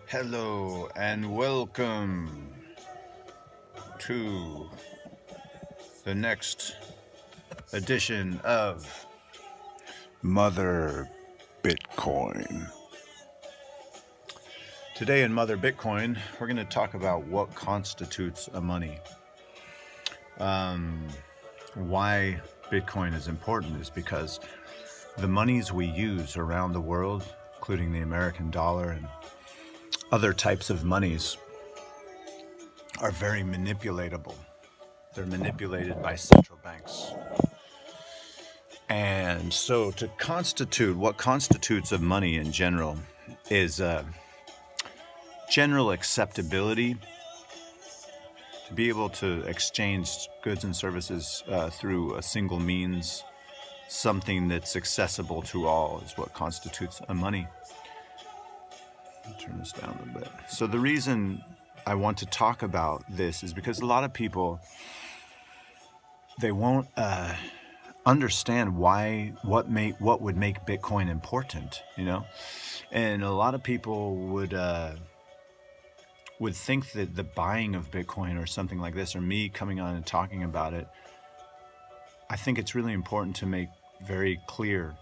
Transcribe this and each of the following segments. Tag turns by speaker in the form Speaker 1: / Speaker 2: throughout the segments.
Speaker 1: Hello and welcome to the next edition of Mother Bitcoin. Today in Mother Bitcoin, we're going to talk about what constitutes a money. Why Bitcoin is important is because the monies we use around the world, including the American dollar and other types of monies, are very manipulatable. They're manipulated by central banks. And so what constitutes a money in general is general acceptability, to be able to exchange goods and services through a single means, something that's accessible to all is what constitutes a money. Turn this down a bit. So the reason I want to talk about this is because a lot of people, they won't understand what would make Bitcoin important, and a lot of people would think that the buying of Bitcoin or something like this, or me coming on and talking about it, I think it's really important to make very clear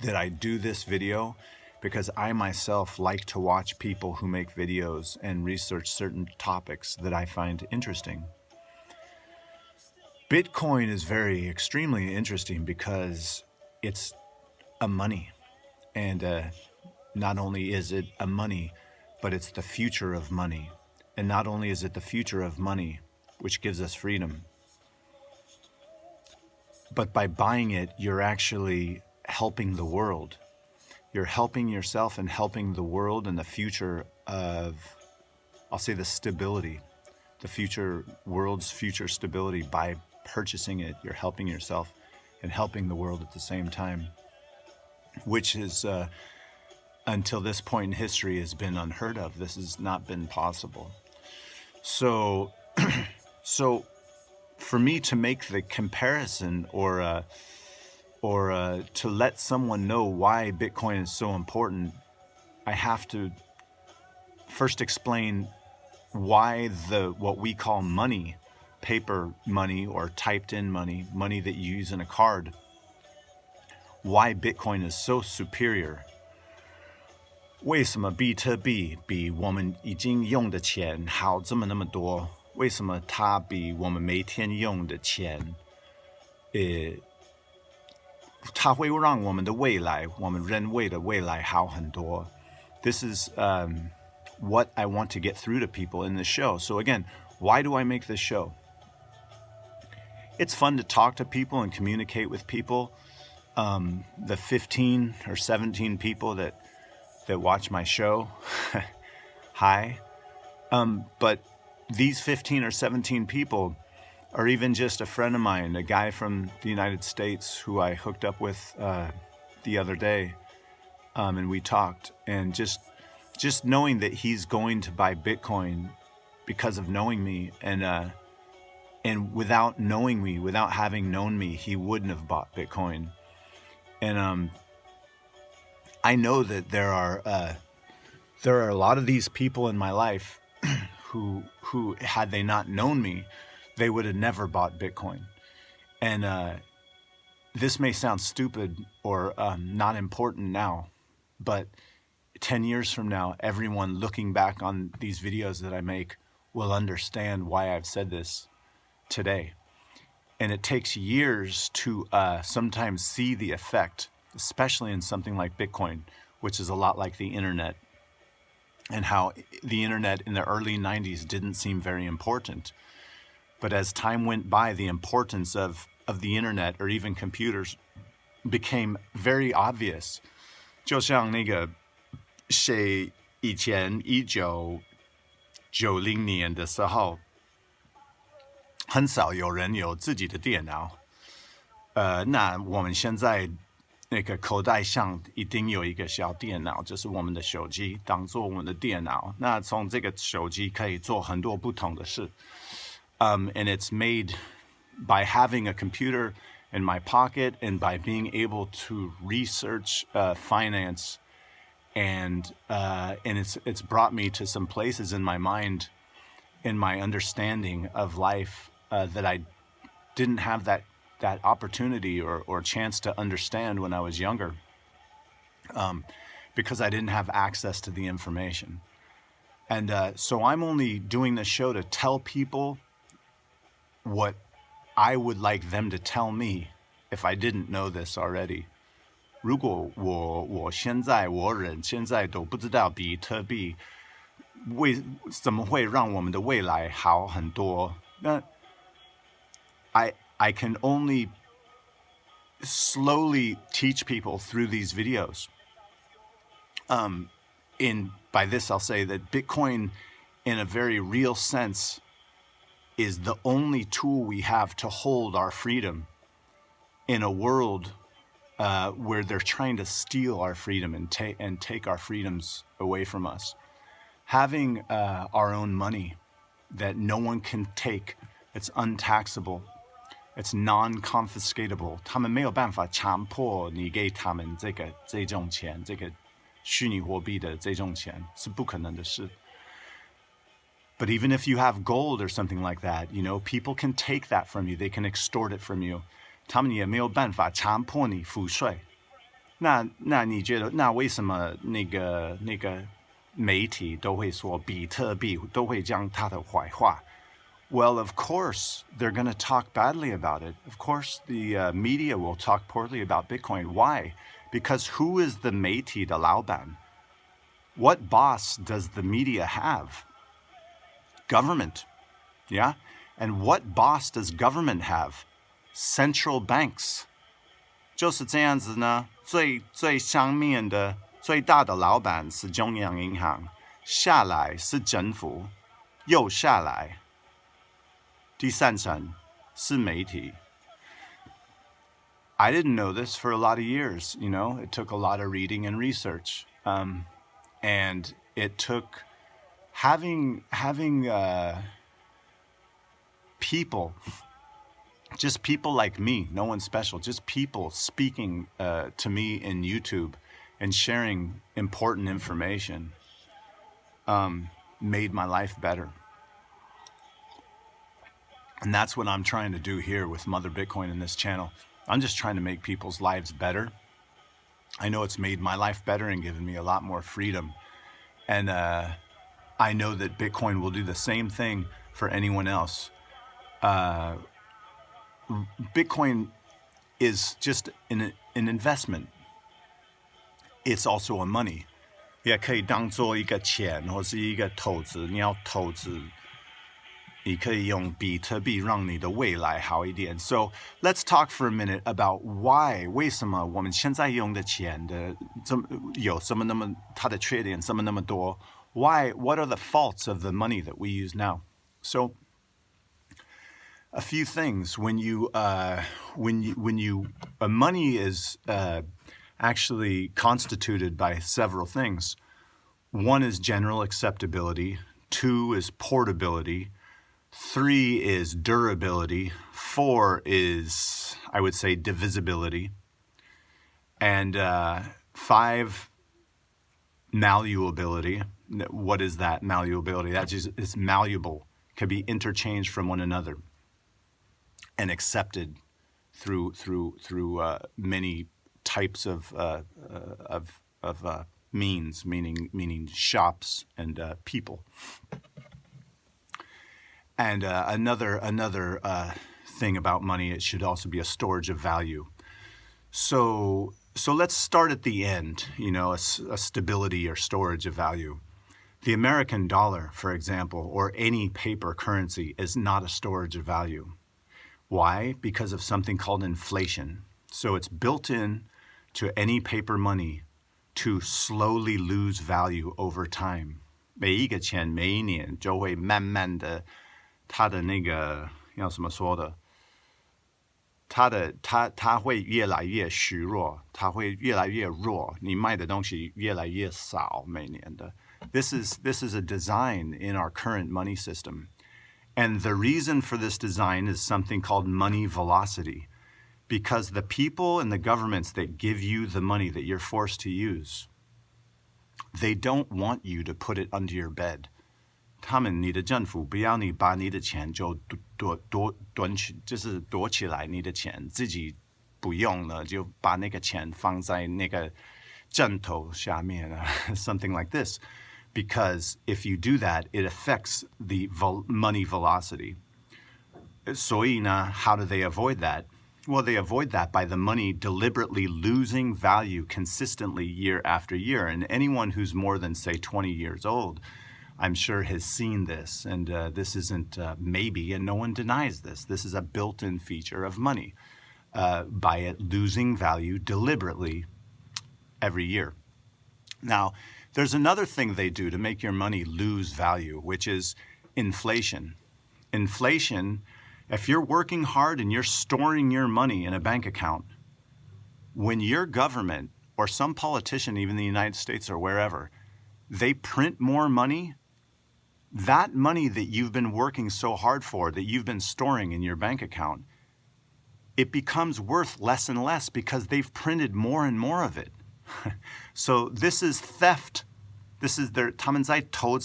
Speaker 1: that I do this video because I myself like to watch people who make videos and research certain topics that I find interesting. Bitcoin is extremely interesting because it's a money. And not only is it a money, but it's the future of money. And not only is it the future of money, which gives us freedom, but by buying it, you're actually helping the world. You're helping yourself and helping the world and the future of, I'll say, the stability, the world's future stability. By purchasing it, you're helping yourself and helping the world at the same time, which is, until this point in history, has been unheard of. This has not been possible. So, for me to make the comparison or to let someone know why Bitcoin is so important, I have to first explain why what we call money, paper money or typed in money, money that you use in a card, why Bitcoin is so superior. 为什么比特币比我们已经用的钱好这么那么多？为什么它比我们每天用的钱，它会让我们的未来，我们人类的未来好很多。This is what I want to get through to people in this show. So again, why do I make this show? It's fun to talk to people and communicate with people. The 15 or 17 people that watch my show, hi. But these 15 or 17 people or even just a friend of mine, a guy from the United States who I hooked up with the other day, and we talked, and just knowing that he's going to buy Bitcoin because of knowing me, and without knowing me, without having known me, he wouldn't have bought Bitcoin. And I know that there are a lot of these people in my life who had they not known me, they would have never bought Bitcoin. And this may sound stupid or not important now, but 10 years from now, everyone looking back on these videos that I make will understand why I've said this today. And it takes years to sometimes see the effect, especially in something like Bitcoin, which is a lot like the internet, and how the internet in the early 90s didn't seem very important. But as time went by, the importance of the internet or even computers became very obvious. 就像那个谁以前1990年的时候，很少有人有自己的电脑。那我们现在那个口袋上一定有一个小电脑，就是我们的手机当做我们的电脑。那从这个手机可以做很多不同的事。And it's made by having a computer in my pocket and by being able to research finance and it's brought me to some places in my mind, in my understanding of life, that I didn't have that opportunity or chance to understand when I was younger, because I didn't have access to the information. And so I'm only doing this show to tell people what I would like them to tell me if I didn't know this already. 如果我现在我人现在都不知道比特币为怎么会让我们的未来好很多，那 I can only slowly teach people through these videos. By this, I'll say that Bitcoin, in a very real sense, is the only tool we have to hold our freedom in a world where they're trying to steal our freedom and take our freedoms away from us. Having our own money that no one can take, it's untaxable, it's non-confiscatable. 他们没有办法强迫你给他们这种钱，这个虚拟货币的这种钱是不可能的事。But even if you have gold or something like that, people can take that from you. They can extort it from you. 他们也没有办法强迫你付税。那你觉得，那为什么那个媒体都会说比特币，都会讲它的坏话？ Well, of course, they're going to talk badly about it. Of course, the media will talk poorly about Bitcoin. Why? Because who is the 媒体的老板? What boss does the media have? Government. Yeah? And what boss does government have? Central banks. 就是这样子呢，最上面的最大的老板是中央银行，下来是政府，又下来第三层是媒体。I didn't know this for a lot of years, It took a lot of reading and research, and it took having people, just people like me, no one special, just people speaking to me in YouTube and sharing important information, made my life better. And that's what I'm trying to do here with Mother Bitcoin in this channel. I'm just trying to make people's lives better. I know it's made my life better and given me a lot more freedom. And I know that Bitcoin will do the same thing for anyone else. Bitcoin is just an investment. It's also a money. 也可以当做一个钱或是一个投资，你要投资。你可以用比特币让你的未来好一点。So let's talk for a minute about why 为什么我们现在用的钱的有什么那么它的缺点什么那么多 Why? What are the faults of the money that we use now? So a few things. When money is actually constituted by several things. One is general acceptability. 2 is portability. 3 is durability. 4 is, I would say, divisibility. And 5, malleability. What is that malleability? That just is malleable, can be interchanged from one another and accepted through many types of means, meaning shops and people. And another thing about money, it should also be a storage of value. So let's start at the end, a stability or storage of value. The American dollar, for example, or any paper currency is not a storage of value. Why? Because of something called inflation. So it's built in to any paper money to slowly lose value over time. 每一个钱每一年就会慢慢的它的那个要怎么说的它会越来越虚弱，它会越来越弱，你卖的东西越来越少每年的。This is a design in our current money system. And the reason for this design is something called money velocity. Because the people and the governments that give you the money that you're forced to use, they don't want you to put it under your bed. 他们，你的政府不要你把你的钱就就是躲起来，你的钱自己不用了，就把那个钱放在那个枕头下面something like this. Because if you do that, it affects the money velocity. 所以呢, how do they avoid that? Well, they avoid that by the money deliberately losing value consistently year after year. And anyone who's more than, say, 20 years old, I'm sure has seen this. And this isn't maybe, and no one denies this. This is a built-in feature of money, by it losing value deliberately every year. Now, there's another thing they do to make your money lose value, which is inflation. Inflation, if you're working hard and you're storing your money in a bank account, when your government or some politician, even the United States or wherever, they print more money, that money that you've been working so hard for, that you've been storing in your bank account, it becomes worth less and less because they've printed more and more of it. So this is theft. This is 他们在偷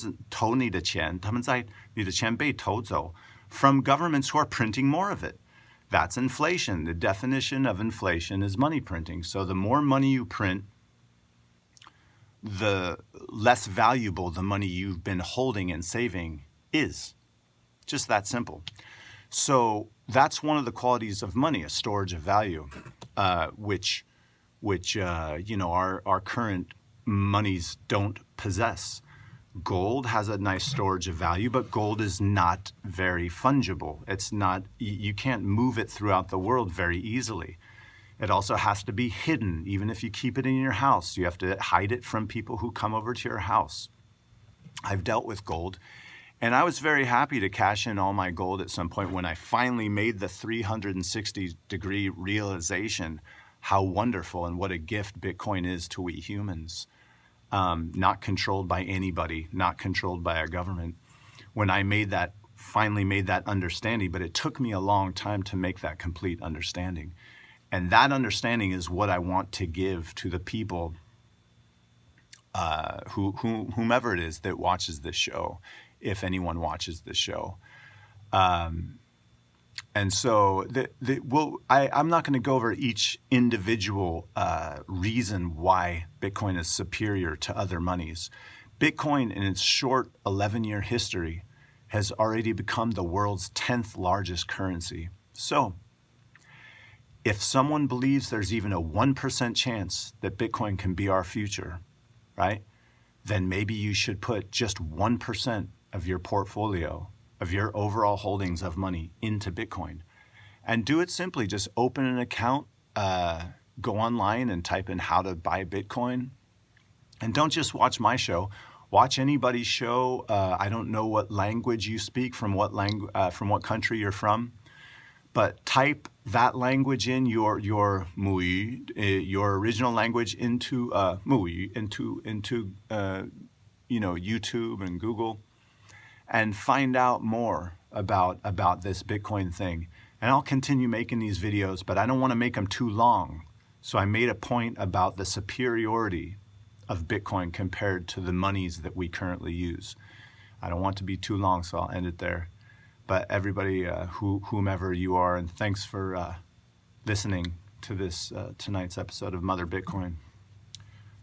Speaker 1: 你的钱，他们在你的钱被偷走 from governments who are printing more of it. That's inflation. The definition of inflation is money printing. So the more money you print, the less valuable the money you've been holding and saving is. Just that simple. So that's one of the qualities of money, a storage of value, which our current monies don't possess. Gold has a nice storage of value, but gold is not very fungible. It's not, you can't move it throughout the world very easily. It also has to be hidden. Even if you keep it in your house, you have to hide it from people who come over to your house. I've dealt with gold, and I was very happy to cash in all my gold at some point when I finally made the 360-degree realization how wonderful and what a gift Bitcoin is to we humans. Not controlled by anybody, not controlled by a government. When I finally made that understanding, but it took me a long time to make that complete understanding. And that understanding is what I want to give to the people, whomever it is that watches this show, if anyone watches this show. And so I'm not going to go over each individual reason why Bitcoin is superior to other monies. Bitcoin, in its short 11-year history, has already become the world's 10th largest currency. So if someone believes there's even a 1% chance that Bitcoin can be our future, right, then maybe you should put just 1% of your portfolio, of your overall holdings of money into Bitcoin. And do it simply. Just open an account, go online and type in how to buy Bitcoin. And don't just watch my show. Watch anybody's show. I don't know what language you speak, from what country you're from. But type that language in, your 母语, your original language into 母语, into YouTube and Google, and find out more about this Bitcoin thing. And I'll continue making these videos, but I don't want to make them too long. So I made a point about the superiority of Bitcoin compared to the monies that we currently use. I don't want to be too long, so I'll end it there. But everybody, whomever you are, and thanks for listening to this tonight's episode of Mother Bitcoin.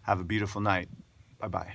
Speaker 1: Have a beautiful night. Bye-bye.